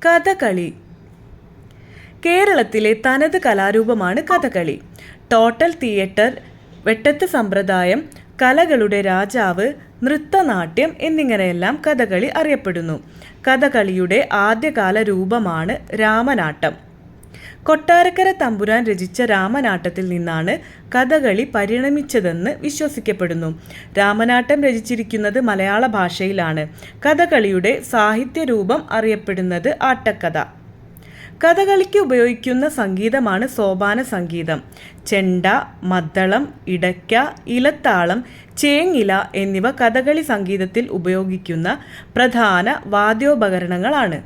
കഥകളി. കേരളത്തിലെ തനത് കലാരൂപമാണ് കഥകളി. ടോട്ടൽ തിയേറ്റർ, വെട്ടത്ത് സമ്പ്രദായം, കലകളുടെ രാജാവ്, നൃത്തനാട്യം എന്നിങ്ങനെയെല്ലാം കഥകളി അറിയപ്പെടുന്നു. കഥകളിയുടെ ആദ്യകാല രൂപമാണ് രാമനാട്ടം. കൊട്ടാരക്കര തമ്പുരാൻ രചിച്ച രാമനാട്ടത്തിൽ നിന്നാണ് കഥകളി പരിണമിച്ചതെന്ന് വിശ്വസിക്കപ്പെടുന്നു. രാമനാട്ടം രചിച്ചിരിക്കുന്നത് മലയാള ഭാഷയിലാണ്. കഥകളിയുടെ സാഹിത്യരൂപം അറിയപ്പെടുന്നത് ആട്ടക്കഥ. കഥകളിക്ക് ഉപയോഗിക്കുന്ന സംഗീതമാണ് സോപാന സംഗീതം. ചെണ്ട, മദ്ദളം, ഇടയ്ക്ക, ഇലത്താളം, ചേങ്ങില എന്നിവ കഥകളി സംഗീതത്തിൽ ഉപയോഗിക്കുന്ന പ്രധാന വാദ്യോപകരണങ്ങളാണ്.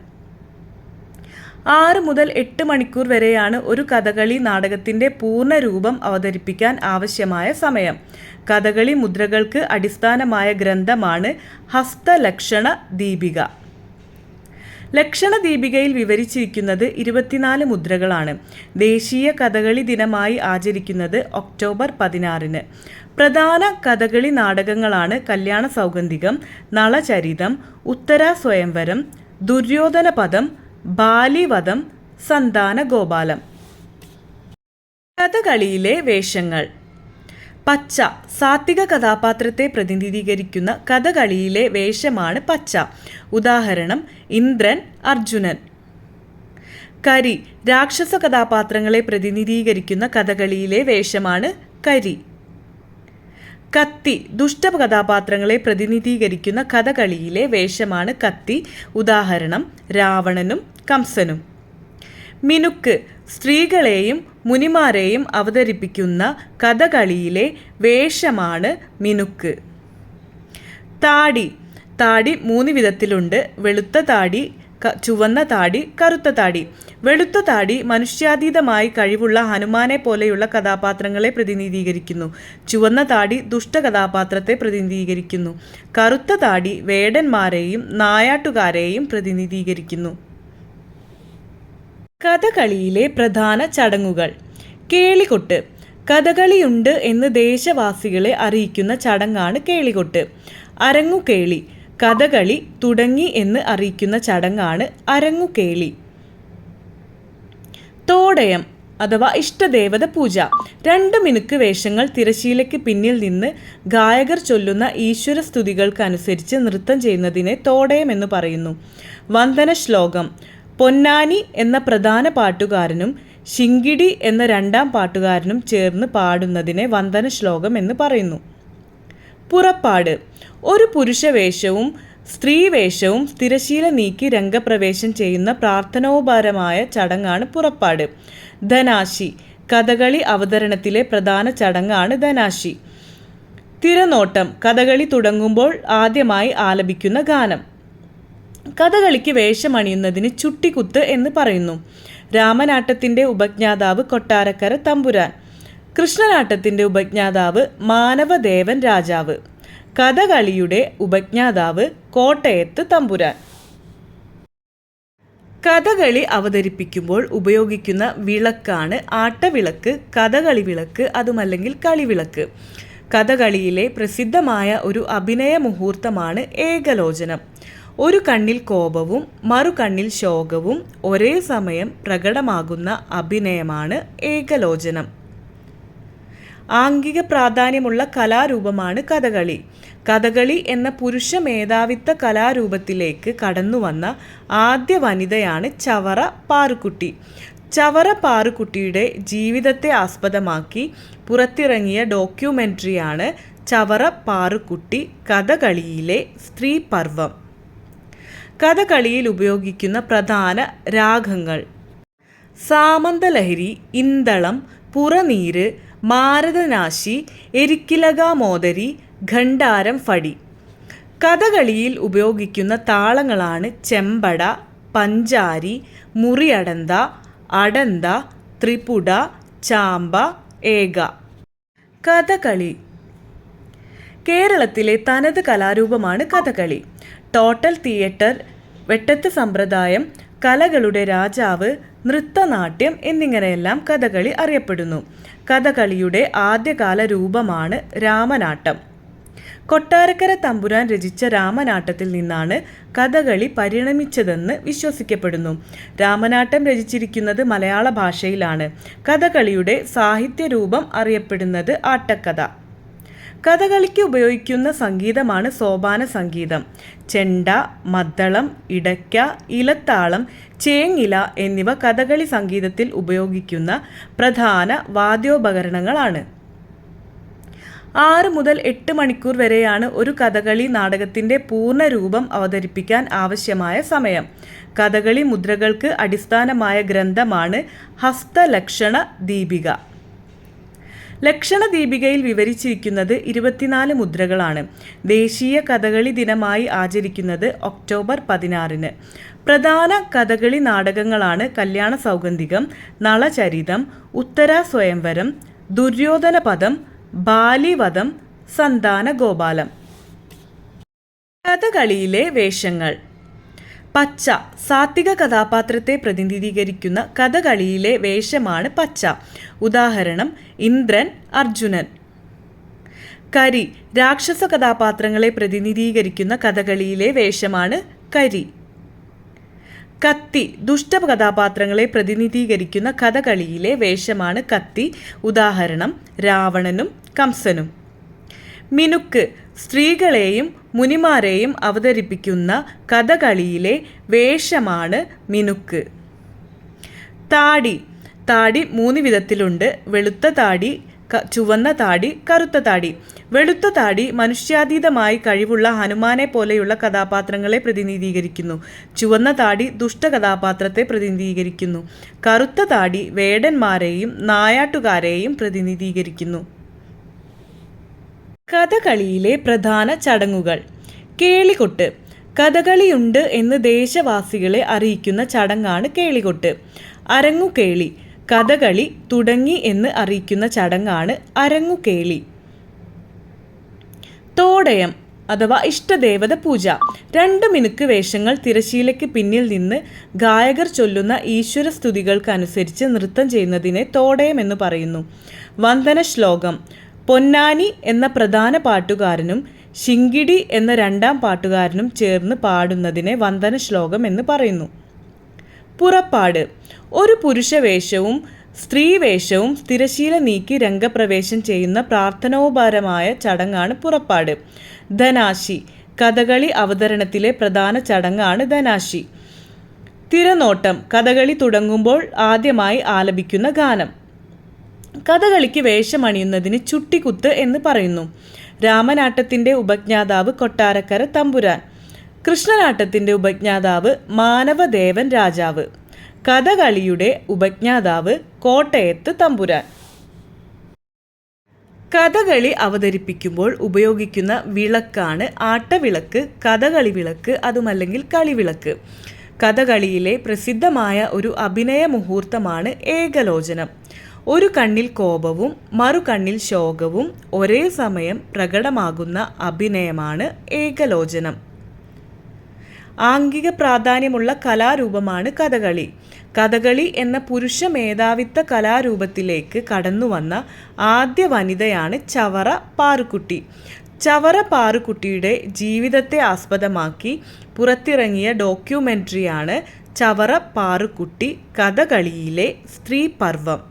6 മുതൽ 8 മണിക്കൂർ വരെയാണ് ഒരു കഥകളി നാടകത്തിൻ്റെ പൂർണ്ണരൂപം അവതരിപ്പിക്കാൻ ആവശ്യമായ സമയം. കഥകളി മുദ്രകൾക്ക് അടിസ്ഥാനമായ ഗ്രന്ഥമാണ് ഹസ്തലക്ഷണ ദീപിക. ലക്ഷണ ദീപികയിൽ വിവരിച്ചിരിക്കുന്നത് 24 മുദ്രകളാണ്. ദേശീയ കഥകളി ദിനമായി ആചരിക്കുന്നത് ഒക്ടോബർ 16-ന്. പ്രധാന കഥകളി നാടകങ്ങളാണ് കല്യാണ സൗഗന്ധികം, നളചരിതം, ഉത്തരാ സ്വയംവരം, ദുര്യോധനപദം, ബാലിവധം, സന്താന ഗോപാലം. കഥകളിയിലെ വേഷങ്ങൾ. പച്ച, സാത്വിക കഥാപാത്രത്തെ പ്രതിനിധീകരിക്കുന്ന കഥകളിയിലെ വേഷമാണ് പച്ച. ഉദാഹരണം ഇന്ദ്രൻ, അർജുനൻ. കരി, രാക്ഷസ കഥാപാത്രങ്ങളെ പ്രതിനിധീകരിക്കുന്ന കഥകളിയിലെ വേഷമാണ് കരി. കത്തി, ദുഷ്ട കഥാപാത്രങ്ങളെ പ്രതിനിധീകരിക്കുന്ന കഥകളിയിലെ വേഷമാണ് കത്തി. ഉദാഹരണം രാവണനും കംസനും. മിനുക്ക്, സ്ത്രീകളെയും മുനിമാരെയും അവതരിപ്പിക്കുന്ന കഥകളിയിലെ വേഷമാണ് മിനുക്ക്. താടി. താടി 3 വിധത്തിലുണ്ട്: വെളുത്ത താടി, ചുവന്ന താടി, കറുത്ത താടി. വെളുത്ത താടി മനുഷ്യാതീതമായി കഴിവുള്ള ഹനുമാനെ പോലെയുള്ള കഥാപാത്രങ്ങളെ പ്രതിനിധീകരിക്കുന്നു. ചുവന്ന താടി ദുഷ്ട കഥാപാത്രത്തെ പ്രതിനിധീകരിക്കുന്നു. കറുത്ത താടി വേടന്മാരെയും നായാട്ടുകാരെയും പ്രതിനിധീകരിക്കുന്നു. കഥകളിയിലെ പ്രധാന ചടങ്ങുകൾ. കേളികൊട്ട്. കഥകളിയുണ്ട് എന്ന് ദേശവാസികളെ അറിയിക്കുന്ന ചടങ്ങാണ് കേളികൊട്ട്. അരങ്ങുകേളി. കഥകളി തുടങ്ങി എന്ന് അറിയിക്കുന്ന ചടങ്ങാണ് അരങ്ങുകേളി. തോടയം അഥവാ ഇഷ്ടദേവത പൂജ. 2 മിനുക്ക് വേഷങ്ങൾ തിരശീലയ്ക്ക് പിന്നിൽ നിന്ന് ഗായകർ ചൊല്ലുന്ന ഈശ്വര സ്തുതികൾക്കനുസരിച്ച് നൃത്തം ചെയ്യുന്നതിനെ തോടയം എന്ന് പറയുന്നു. വന്ദന ശ്ലോകം. പൊന്നാനി എന്ന പ്രധാന പാട്ടുകാരനും ശിങ്കിടി എന്ന 2ാം പാട്ടുകാരനും ചേർന്ന് പാടുന്നതിനെ വന്ദന ശ്ലോകം എന്ന് പറയുന്നു. പുറപ്പാട്. ഒരു പുരുഷവേഷവും സ്ത്രീവേഷവും തിരശീല നീക്കി രംഗപ്രവേശം ചെയ്യുന്ന പ്രാർത്ഥനോപരമായ ചടങ്ങാണ് പുറപ്പാട്. ധനാശി. കഥകളി അവതരണത്തിലെ പ്രധാന ചടങ്ങാണ് ധനാശി. തിരനോട്ടം. കഥകളി തുടങ്ങുമ്പോൾ ആദ്യമായി ആലപിക്കുന്ന ഗാനം. കഥകളിക്ക് വേഷമണിയുന്നതിന് ചുട്ടിക്കുത്ത് എന്ന് പറയുന്നു. രാമനാട്ടത്തിൻ്റെ ഉപജ്ഞാതാവ് കൊട്ടാരക്കര തമ്പുരാൻ. കൃഷ്ണനാട്ടത്തിൻ്റെ ഉപജ്ഞാതാവ് മാനവദേവൻ രാജാവ്. കഥകളിയുടെ ഉപജ്ഞാതാവ് കോട്ടയത്ത് തമ്പുരാൻ. കഥകളി അവതരിപ്പിക്കുമ്പോൾ ഉപയോഗിക്കുന്ന വിളക്കാണ് ആട്ടവിളക്ക്, കഥകളി വിളക്ക്, അതുമല്ലെങ്കിൽ കളിവിളക്ക്. കഥകളിയിലെ പ്രസിദ്ധമായ ഒരു അഭിനയ മുഹൂർത്തമാണ് ഏകലോചനം. ഒരു കണ്ണിൽ കോപവും മറുകണ്ണിൽ ശോകവും ഒരേ സമയം പ്രകടമാകുന്ന അഭിനയമാണ് ഏകലോചനം. ആംഗിക പ്രാധാന്യമുള്ള കലാരൂപമാണ് കഥകളി. കഥകളി എന്ന പുരുഷ മേധാവിത്വ കലാരൂപത്തിലേക്ക് കടന്നുവന്ന ആദ്യ വനിതയാണ് ചവറ പാറുക്കുട്ടി. ചവറ പാറുക്കുട്ടിയുടെ ജീവിതത്തെ ആസ്പദമാക്കി പുറത്തിറങ്ങിയ ഡോക്യുമെൻ്ററിയാണ് ചവറ പാറുക്കുട്ടി കഥകളിയിലെ സ്ത്രീപർവം. കഥകളിയിൽ ഉപയോഗിക്കുന്ന പ്രധാന രാഗങ്ങൾ: സാമന്തലഹരി, ഇന്തളം, പുറനീര്, മാരതനാശി, എരിക്കിലകാമോദരി, ഖണ്ഡാരം, ഫടി. കഥകളിയിൽ ഉപയോഗിക്കുന്ന താളങ്ങളാണ് ചെമ്പട, പഞ്ചാരി, മുറിയടന്ത, അടന്ത, ത്രിപുട, ചാമ്പ, ഏക. കഥകളി. കേരളത്തിലെ തനത് കലാരൂപമാണ് കഥകളി. ടോട്ടൽ തിയേറ്റർ, വെട്ടത്ത് സമ്പ്രദായം, കലകളുടെ രാജാവ്, നൃത്തനാട്യം എന്നിങ്ങനെയെല്ലാം കഥകളി അറിയപ്പെടുന്നു. കഥകളിയുടെ ആദ്യകാല രൂപമാണ് രാമനാട്ടം. കൊട്ടാരക്കര തമ്പുരാൻ രചിച്ച രാമനാട്ടത്തിൽ നിന്നാണ് കഥകളി പരിണമിച്ചതെന്ന് വിശ്വസിക്കപ്പെടുന്നു. രാമനാട്ടം രചിച്ചിരിക്കുന്നത് മലയാള ഭാഷയിലാണ്. കഥകളിയുടെ സാഹിത്യരൂപം അറിയപ്പെടുന്നത് ആട്ടക്കഥ. കഥകളിക്ക് ഉപയോഗിക്കുന്ന സംഗീതമാണ് സോപാന സംഗീതം. ചെണ്ട, മദ്ദളം, ഇടയ്ക്ക, ഇലത്താളം, ചേങ്ങില എന്നിവ കഥകളി സംഗീതത്തിൽ ഉപയോഗിക്കുന്ന പ്രധാന വാദ്യോപകരണങ്ങളാണ്. 6 മുതൽ 8 മണിക്കൂർ വരെയാണ് ഒരു കഥകളി നാടകത്തിൻ്റെ പൂർണ്ണ രൂപം അവതരിപ്പിക്കാൻ ആവശ്യമായ സമയം. കഥകളി മുദ്രകൾക്ക് അടിസ്ഥാനമായ ഗ്രന്ഥമാണ് ഹസ്തലക്ഷണ ദീപിക. ലക്ഷണ ദീപികയിൽ വിവരിച്ചിരിക്കുന്നത് 24 മുദ്രകളാണ്. ദേശീയ കഥകളി ദിനമായി ആചരിക്കുന്നത് ഒക്ടോബർ 16-ന്. പ്രധാന കഥകളി നാടകങ്ങളാണ് കല്യാണ സൗഗന്ധികം, നളചരിതം, ഉത്തരാ സ്വയംവരം, ദുര്യോധനപദം, ബാലിവധം, സന്താന ഗോപാലം. കഥകളിയിലെ വേഷങ്ങൾ. പച്ച സാത്വിക കഥാപാത്രത്തെ പ്രതിനിധീകരിക്കുന്ന കഥകളിയിലെ വേഷമാണ് പച്ച. ഉദാഹരണം ഇന്ദ്രൻ, അർജുനൻ. കരി രാക്ഷസ കഥാപാത്രങ്ങളെ പ്രതിനിധീകരിക്കുന്ന കഥകളിയിലെ വേഷമാണ് കരി. കത്തി ദുഷ്ട കഥാപാത്രങ്ങളെ പ്രതിനിധീകരിക്കുന്ന കഥകളിയിലെ വേഷമാണ് കത്തി. ഉദാഹരണം രാവണനും കംസനും. മിനുക്ക് സ്ത്രീകളെയും മുനിമാരെയും അവതരിപ്പിക്കുന്ന കഥകളിയിലെ വേഷമാണ് മിനുക്ക്. താടി 3 വിധത്തിലുണ്ട്. വെളുത്ത താടി, ചുവന്ന താടി, കറുത്ത താടി. വെളുത്ത താടി മനുഷ്യാതീതമായി കഴിവുള്ള ഹനുമാനെ പോലെയുള്ള കഥാപാത്രങ്ങളെ പ്രതിനിധീകരിക്കുന്നു. ചുവന്ന താടി ദുഷ്ട കഥാപാത്രത്തെ പ്രതിനിധീകരിക്കുന്നു. കറുത്ത താടി വേടന്മാരെയും നായാട്ടുകാരെയും പ്രതിനിധീകരിക്കുന്നു. കഥകളിയിലെ പ്രധാന ചടങ്ങുകൾ. കേളികൊട്ട് കഥകളിയുണ്ട് എന്ന് ദേശവാസികളെ അറിയിക്കുന്ന ചടങ്ങാണ് കേളികൊട്ട്. അരങ്ങുകേളി കഥകളി തുടങ്ങി എന്ന് അറിയിക്കുന്ന ചടങ്ങാണ് അരങ്ങുകേളി. തോടയം അഥവാ ഇഷ്ടദേവത പൂജ. 2 മിനുക്ക് വേഷങ്ങൾ തിരശീലയ്ക്ക് പിന്നിൽ നിന്ന് ഗായകർ ചൊല്ലുന്ന ഈശ്വര സ്തുതികൾക്കനുസരിച്ച് നൃത്തം ചെയ്യുന്നതിനെ തോടയം എന്ന് പറയുന്നു. വന്ദന ശ്ലോകം. പൊന്നാനി എന്ന പ്രധാന പാട്ടുകാരനും ശിങ്കിടി എന്ന 2ാം പാട്ടുകാരനും ചേർന്ന് പാടുന്നതിനെ വന്ദന ശ്ലോകം എന്ന് പറയുന്നു. പുറപ്പാട് ഒരു പുരുഷവേഷവും സ്ത്രീവേഷവും തിരശീല നീക്കി രംഗപ്രവേശം ചെയ്യുന്ന പ്രാർത്ഥനോപരമായ ചടങ്ങാണ് പുറപ്പാട്. ധനാശി കഥകളി അവതരണത്തിലെ പ്രധാന ചടങ്ങാണ് ധനാശി. തിരനോട്ടം കഥകളി തുടങ്ങുമ്പോൾ ആദ്യമായി ആലപിക്കുന്ന ഗാനം. കഥകളിക്ക് വേഷമണിയുന്നതിന് ചുട്ടിക്കുത്ത് എന്ന് പറയുന്നു. രാമനാട്ടത്തിൻ്റെ ഉപജ്ഞാതാവ് കൊട്ടാരക്കര തമ്പുരാൻ. കൃഷ്ണനാട്ടത്തിൻ്റെ ഉപജ്ഞാതാവ് മാനവദേവൻ രാജാവ്. കഥകളിയുടെ ഉപജ്ഞാതാവ് കോട്ടയത്ത് തമ്പുരാൻ. കഥകളി അവതരിപ്പിക്കുമ്പോൾ ഉപയോഗിക്കുന്ന വിളക്കാണ് ആട്ടവിളക്ക്, കഥകളി വിളക്ക്, അതുമല്ലെങ്കിൽ കളിവിളക്ക്. കഥകളിയിലെ പ്രസിദ്ധമായ ഒരു അഭിനയ മുഹൂർത്തമാണ് ഏകലോചനം. ഒരു കണ്ണിൽ കോപവും മറുകണ്ണിൽ ശോകവും ഒരേ സമയം പ്രകടമാകുന്ന അഭിനയമാണ് ഏകലോചനം. ആംഗിക പ്രാധാന്യമുള്ള കലാരൂപമാണ് കഥകളി. കഥകളി എന്ന പുരുഷ മേധാവിത്വ കലാരൂപത്തിലേക്ക് കടന്നുവന്ന ആദ്യ വനിതയാണ് ചവറ പാറുക്കുട്ടി. ചവറ പാറുക്കുട്ടിയുടെ ജീവിതത്തെ ആസ്പദമാക്കി പുറത്തിറങ്ങിയ ഡോക്യുമെൻ്ററിയാണ് ചവറ പാറുക്കുട്ടി കഥകളിയിലെ സ്ത്രീ പർവം.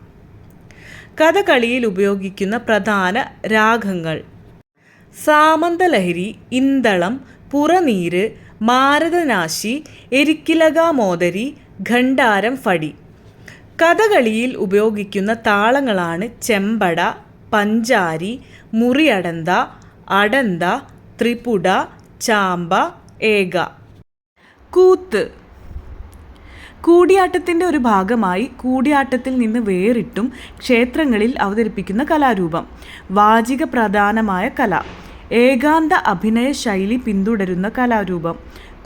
കഥകളിയിൽ ഉപയോഗിക്കുന്ന പ്രധാന രാഗങ്ങൾ. സാമന്തലഹരി, ഇന്തളം, പുറനീര്, മാരതനാശി, എരിക്കിലകാമോദരി, ഖണ്ഡാരം, ഫടി. കഥകളിയിൽ ഉപയോഗിക്കുന്ന താളങ്ങളാണ് ചെമ്പട, പഞ്ചാരി, മുറിയടന്ത, അടന്ത, ത്രിപുട, ചാമ്പ, ഏക. കൂത്ത് കൂടിയാട്ടത്തിൻ്റെ ഒരു ഭാഗമായി കൂടിയാട്ടത്തിൽ നിന്ന് വേറിട്ടും ക്ഷേത്രങ്ങളിൽ അവതരിപ്പിക്കുന്ന കലാരൂപം. വാചിക പ്രധാനമായ കല. ഏകാന്ത അഭിനയ ശൈലി പിന്തുടരുന്ന കലാരൂപം.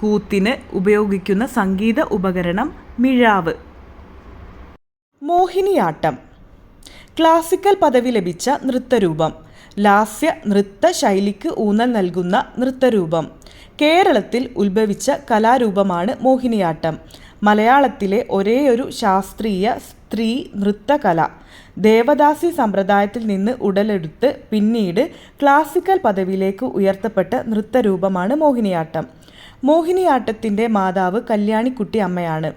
കൂത്തിന് ഉപയോഗിക്കുന്ന സംഗീത ഉപകരണം മിഴാവ്. മോഹിനിയാട്ടം ക്ലാസിക്കൽ പദവി ലഭിച്ച നൃത്തരൂപം. ലാസ്യ നൃത്ത ശൈലിക്ക് ഊന്നൽ നൽകുന്ന നൃത്തരൂപം. കേരളത്തിൽ ഉത്ഭവിച്ച കലാരൂപമാണ് മോഹിനിയാട്ടം. മലയാളത്തിലെ ഒരേയൊരു ശാസ്ത്രീയ സ്ത്രീ നൃത്തകല. ദേവദാസി സമ്പ്രദായത്തിൽ നിന്ന് ഉടലെടുത്ത് പിന്നീട് ക്ലാസിക്കൽ പദവിയിലേക്ക് ഉയർത്തപ്പെട്ട നൃത്തരൂപമാണ് മോഹിനിയാട്ടം. മോഹിനിയാട്ടത്തിൻ്റെ മാതാവ് കല്യാണിക്കുട്ടി അമ്മയാണ്.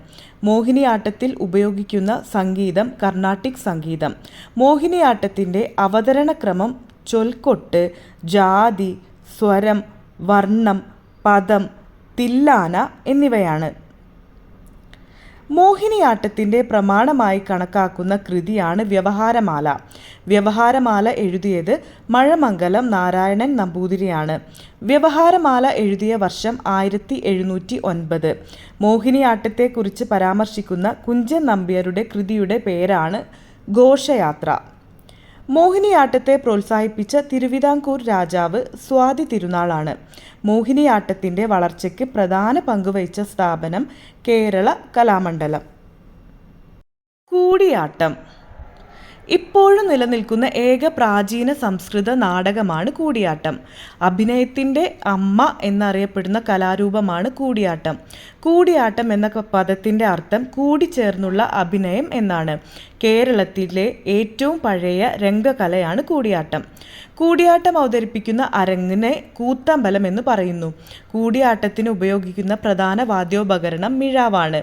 മോഹിനിയാട്ടത്തിൽ ഉപയോഗിക്കുന്ന സംഗീതം കർണാട്ടിക് സംഗീതം. മോഹിനിയാട്ടത്തിൻ്റെ അവതരണക്രമം ചൊൽക്കൊട്ട്, ജാതി, സ്വരം, വർണ്ണം, പദം, തില്ലാന എന്നിവയാണ്. മോഹിനിയാട്ടത്തിൻ്റെ പ്രമാണമായി കണക്കാക്കുന്ന കൃതിയാണ് വ്യവഹാരമാല. വ്യവഹാരമാല എഴുതിയത് മഴമംഗലം നാരായണൻ നമ്പൂതിരിയാണ്. വ്യവഹാരമാല എഴുതിയ വർഷം 1709. മോഹിനിയാട്ടത്തെക്കുറിച്ച് പരാമർശിക്കുന്ന കുഞ്ചൻ നമ്പ്യാരുടെ കൃതിയുടെ പേരാണ് ഘോഷയാത്ര. മോഹിനിയാട്ടത്തെ പ്രോത്സാഹിപ്പിച്ച തിരുവിതാംകൂർ രാജാവ് സ്വാതി തിരുനാളാണ്. മോഹിനിയാട്ടത്തിൻ്റെ വളർച്ചയ്ക്ക് പ്രധാന പങ്കുവഹിച്ച സ്ഥാപനം കേരള കലാമണ്ഡലം. കൂടിയാട്ടം ഇപ്പോഴും നിലനിൽക്കുന്ന ഏക പ്രാചീന സംസ്കൃത നാടകമാണ് കൂടിയാട്ടം. അഭിനയത്തിൻ്റെ അമ്മ എന്നറിയപ്പെടുന്ന കലാരൂപമാണ് കൂടിയാട്ടം. കൂടിയാട്ടം എന്ന പദത്തിൻ്റെ അർത്ഥം കൂടിച്ചേർന്നുള്ള അഭിനയം എന്നാണ്. കേരളത്തിലെ ഏറ്റവും പഴയ രംഗകലയാണ് കൂടിയാട്ടം. കൂടിയാട്ടം അവതരിപ്പിക്കുന്ന അരങ്ങിനെ കൂത്തമ്പലം എന്ന് പറയുന്നു. കൂടിയാട്ടത്തിന് ഉപയോഗിക്കുന്ന പ്രധാന വാദ്യോപകരണം മിഴാവാണ്.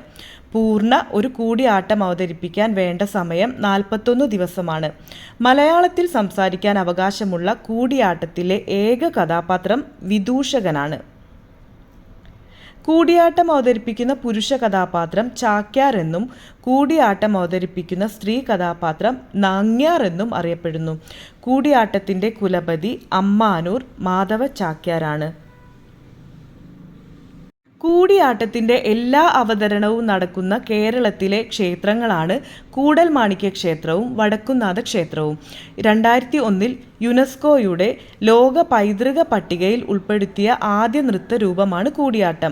പൂർണ്ണ ഒരു കൂടിയാട്ടം അവതരിപ്പിക്കാൻ വേണ്ട സമയം 41 ദിവസമാണ്. മലയാളത്തിൽ സംസാരിക്കാൻ അവകാശമുള്ള കൂടിയാട്ടത്തിലെ ഏക കഥാപാത്രം വിദൂഷകനാണ്. കൂടിയാട്ടം അവതരിപ്പിക്കുന്ന പുരുഷ കഥാപാത്രം ചാക്യാർ എന്നും കൂടിയാട്ടം അവതരിപ്പിക്കുന്ന സ്ത്രീ കഥാപാത്രം നാങ്യാർ എന്നും അറിയപ്പെടുന്നു. കൂടിയാട്ടത്തിൻ്റെ കുലപതി അമ്മാനൂർ മാധവ ചാക്യാരാണ്. കൂടിയാട്ടത്തിൻ്റെ എല്ലാ അവതരണവും നടക്കുന്ന കേരളത്തിലെ ക്ഷേത്രങ്ങളാണ് കൂടൽമാണിക്യ ക്ഷേത്രവും വടക്കുംനാഥ ക്ഷേത്രവും. 2001 യുനെസ്കോയുടെ ലോക പൈതൃക പട്ടികയിൽ ഉൾപ്പെടുത്തിയ ആദ്യ നൃത്തരൂപമാണ് കൂടിയാട്ടം.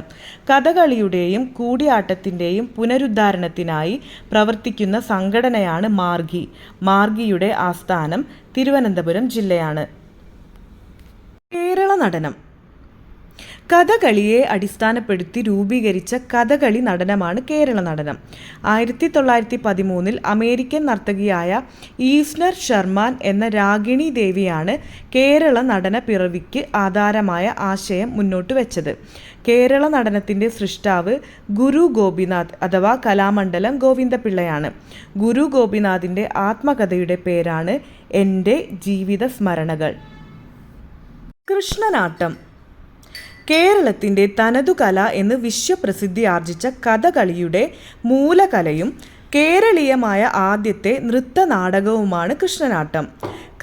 കഥകളിയുടെയും കൂടിയാട്ടത്തിൻ്റെയും പുനരുദ്ധാരണത്തിനായി പ്രവർത്തിക്കുന്ന സംഘടനയാണ് മാർഗി. മാർഗിയുടെ ആസ്ഥാനം തിരുവനന്തപുരം ജില്ലയാണ്. കേരള നടനം കഥകളിയെ അടിസ്ഥാനപ്പെടുത്തി രൂപീകരിച്ച കഥകളി നടനമാണ് കേരള നടനം. 1913 അമേരിക്കൻ നർത്തകിയായ ഈസ്നർ ഷർമാൻ എന്ന രാഗിണി ദേവിയാണ് കേരള നടന പിറവിക്ക് ആധാരമായ ആശയം മുന്നോട്ട് വെച്ചത്. കേരള നടനത്തിൻ്റെ സൃഷ്ടാവ് ഗുരു ഗോപിനാഥ് അഥവാ കലാമണ്ഡലം ഗോവിന്ദപിള്ളയാണ്. ഗുരു ഗോപിനാഥിൻ്റെ ആത്മകഥയുടെ പേരാണ് എൻ്റെ ജീവിത സ്മരണകൾ. കൃഷ്ണനാട്ടം കേരളത്തിൻ്റെ തനതുകല എന്ന് വിശ്വപ്രസിദ്ധി ആർജിച്ച കഥകളിയുടെ മൂലകലയും കേരളീയമായ ആദ്യത്തെ നൃത്തനാടകവുമാണ് കൃഷ്ണനാട്ടം.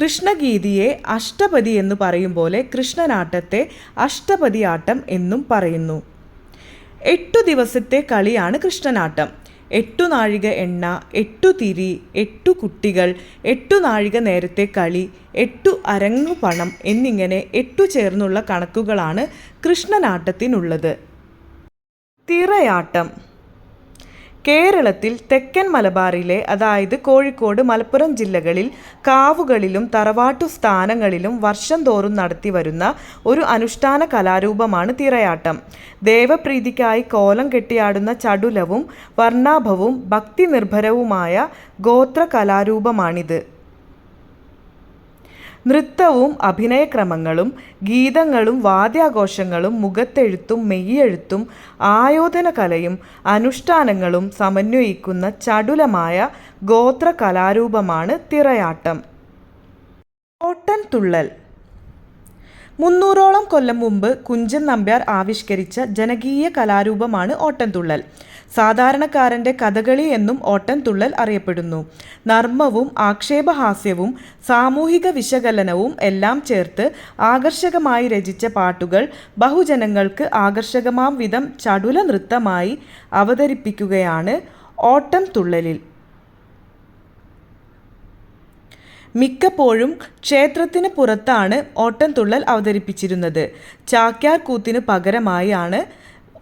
കൃഷ്ണഗീതിയെ അഷ്ടപതി എന്ന് പറയും പോലെ കൃഷ്ണനാട്ടത്തെ അഷ്ടപതിയാട്ടം എന്നും പറയുന്നു. 8 ദിവസത്തെ കളിയാണ് കൃഷ്ണനാട്ടം. 8 നാഴിക എണ്ണ, 8 തിരി, 8 കുട്ടികൾ, 8 നാഴിക നേരത്തെ കളി, 8 അരങ്ങു പണം എന്നിങ്ങനെ 8 ചേർന്നുള്ള കണക്കുകളാണ് കൃഷ്ണനാട്ടത്തിനുള്ളത്. തിറയാട്ടം കേരളത്തിൽ തെക്കൻ മലബാറിലെ അതായത് കോഴിക്കോട്, മലപ്പുറം ജില്ലകളിൽ കാവുകളിലും തറവാട്ടു സ്ഥാനങ്ങളിലും വർഷം തോറും നടത്തി വരുന്ന ഒരു അനുഷ്ഠാന കലാരൂപമാണ് തിറയാട്ടം. ദേവപ്രീതിക്കായി കോലം കെട്ടിയാടുന്ന ചടുലവും വർണ്ണാഭവും ഭക്തി നിർഭരവുമായ ഗോത്ര കലാരൂപമാണിത്. നൃത്തവും അഭിനയക്രമങ്ങളും ഗീതങ്ങളും വാദ്യാഘോഷങ്ങളും മുഖത്തെഴുത്തും മെയ്യെഴുത്തും ആയോധന കലയും അനുഷ്ഠാനങ്ങളും സമന്വയിക്കുന്ന ചടുലമായ ഗോത്ര കലാരൂപമാണ് തിറയാട്ടം. ഓട്ടൻതുള്ളൽ 300ഓളം കൊല്ലം മുമ്പ് കുഞ്ചൻ നമ്പ്യാർ ആവിഷ്കരിച്ച ജനകീയ കലാരൂപമാണ് ഓട്ടൻതുള്ളൽ. സാധാരണക്കാരൻ്റെ കഥകളി എന്നും ഓട്ടൻതുള്ളൽ അറിയപ്പെടുന്നു. നർമ്മവും ആക്ഷേപഹാസ്യവും സാമൂഹിക വിശകലനവും എല്ലാം ചേർത്ത് ആകർഷകമായി രചിച്ച പാട്ടുകൾ ബഹുജനങ്ങൾക്ക് ആകർഷകമാം വിധം ചടുല നൃത്തമായി അവതരിപ്പിക്കുകയാണ് ഓട്ടൻതുള്ളലിൽ. മിക്കപ്പോഴും ക്ഷേത്രത്തിന് പുറത്താണ് ഓട്ടൻതുള്ളൽ അവതരിപ്പിച്ചിരുന്നത്. ചാക്യാർ കൂത്തിനു പകരമായാണ്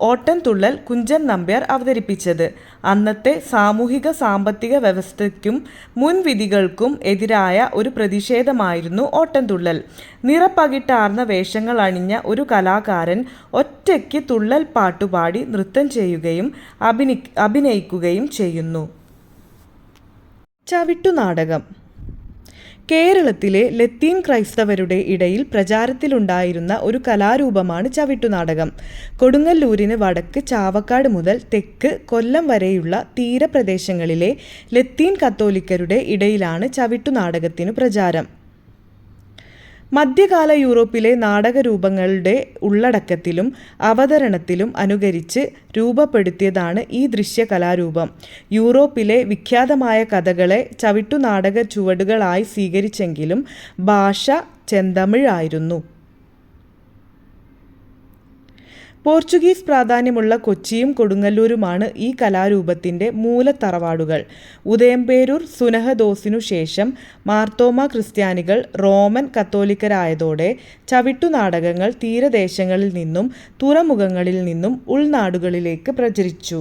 ഓട്ടൻതുള്ളൽ കുഞ്ചൻ നമ്പ്യാർ അവതരിപ്പിച്ചത്. അന്നത്തെ സാമൂഹിക സാമ്പത്തിക വ്യവസ്ഥയ്ക്കും മുൻവിധികൾക്കും എതിരായ ഒരു പ്രതിഷേധമായിരുന്നു ഓട്ടൻതുള്ളൽ. നിറപ്പകിട്ടാർന്ന വേഷങ്ങൾ അണിഞ്ഞ ഒരു കലാകാരൻ ഒറ്റയ്ക്ക് തുള്ളൽ പാട്ടുപാടി നൃത്തം ചെയ്യുകയും അഭിനയിക്കുകയും ചെയ്യുന്നു. ചവിട്ടുനാടകം. കേരളത്തിലെ ലത്തീൻ ക്രൈസ്തവരുടെ ഇടയിൽ പ്രചാരത്തിലുണ്ടായിരുന്ന ഒരു കലാരൂപമാണ് ചവിട്ടുനാടകം. കൊടുങ്ങല്ലൂരിന് വടക്ക് ചാവക്കാട് മുതൽ തെക്ക് കൊല്ലം വരെയുള്ള തീരപ്രദേശങ്ങളിലെ ലത്തീൻ കത്തോലിക്കരുടെ ഇടയിലാണ് ചവിട്ടുനാടകത്തിനു പ്രചാരം. മധ്യകാല യൂറോപ്പിലെ നാടകരൂപങ്ങളുടെ ഉള്ളടക്കത്തിലും അവതരണത്തിലും അനുകരിച്ച് രൂപപ്പെടുത്തിയതാണ് ഈ ദൃശ്യകലാരൂപം. യൂറോപ്പിലെ വിഖ്യാതമായ കഥകളെ ചവിട്ടുനാടക ചുവടുകളായി സ്വീകരിച്ചെങ്കിലും ഭാഷ ചെന്തമിഴായിരുന്നു. പോർച്ചുഗീസ് പ്രാധാന്യമുള്ള കൊച്ചിയും കൊടുങ്ങല്ലൂരുമാണ് ഈ കലാരൂപത്തിൻ്റെ മൂലത്തറവാടുകൾ. ഉദയംപേരൂർ സുനഹദോസിനു ശേഷം മാർത്തോമാ ക്രിസ്ത്യാനികൾ റോമൻ കത്തോലിക്കരായതോടെ ചവിട്ടുനാടകങ്ങൾ തീരദേശങ്ങളിൽ നിന്നും തുറമുഖങ്ങളിൽ നിന്നും ഉൾനാടുകളിലേക്ക് പ്രചരിച്ചു.